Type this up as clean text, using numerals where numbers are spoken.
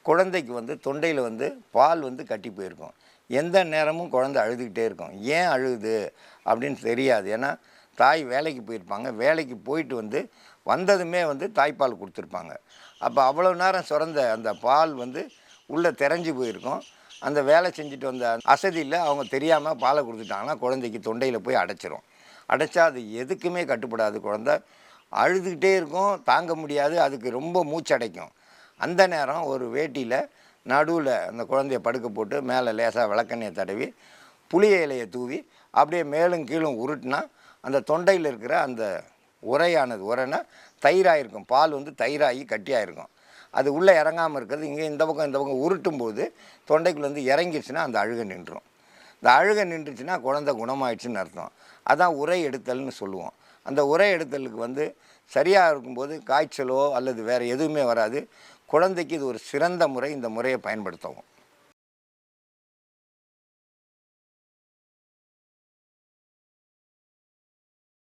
குழந்தைக்கு வந்து தொண்டையில் வந்து பால் வந்து கட்டி போயிருக்கும். எந்த நேரமும் குழந்தை அழுதுகிட்டே இருக்கும். ஏன் அழுகுது அப்படின்னு தெரியாது. ஏன்னா தாய் வேலைக்கு போயிருப்பாங்க. வேலைக்கு போயிட்டு வந்து வந்ததுமே வந்து தாய்ப்பால் கொடுத்துருப்பாங்க. அப்போ அவ்வளோ நேரம் சுரந்த அந்த பால் வந்து உள்ளே திரஞ்சு போயிருக்கும். அந்த வேலை செஞ்சுட்டு வந்த அசதியில் அவங்க தெரியாமல் பாலை கொடுத்துட்டாங்கன்னா குழந்தைக்கு தொண்டையில் போய் அடைச்சிரும். அடைச்சா அது எதுக்குமே கட்டுப்படாது. குழந்தை அழுதுகிட்டே இருக்கும், தாங்க முடியாது, அதுக்கு ரொம்ப மூச்சடைக்கும். அந்த நேரம் ஒரு வேட்டியில் நடுவில் அந்த குழந்தைய படுக்க போட்டு மேலே லேசாக விளக்கெண்ணெயை தடவி புளிய இலையை தூவி அப்படியே மேலும் கீழும் உருட்டினா அந்த தொண்டையில் இருக்கிற அந்த உரைனா தயிராக இருக்கும். பால் வந்து தயிராகி கட்டியாக இருக்கும். அது உள்ளே இறங்காமல் இருக்கிறது இங்கே இந்த பக்கம் உருட்டும் போது தொண்டைக்குள்ளே வந்து இறங்கிடுச்சுன்னா அந்த அழுகை நின்றுடும். இந்த அழுகை நின்றுச்சுன்னா குழந்தை குணமாயிடுச்சுன்னு அர்த்தம். அதான் உரை எடுத்தல்னு சொல்லுவோம். அந்த உரை எடுத்தலுக்கு வந்து சரியாக இருக்கும்போது காய்ச்சலோ அல்லது வேறு எதுவுமே வராது. குழந்தைக்கு இது ஒரு சிறந்த முறை. இந்த முறையை பயன்படுத்தவும்.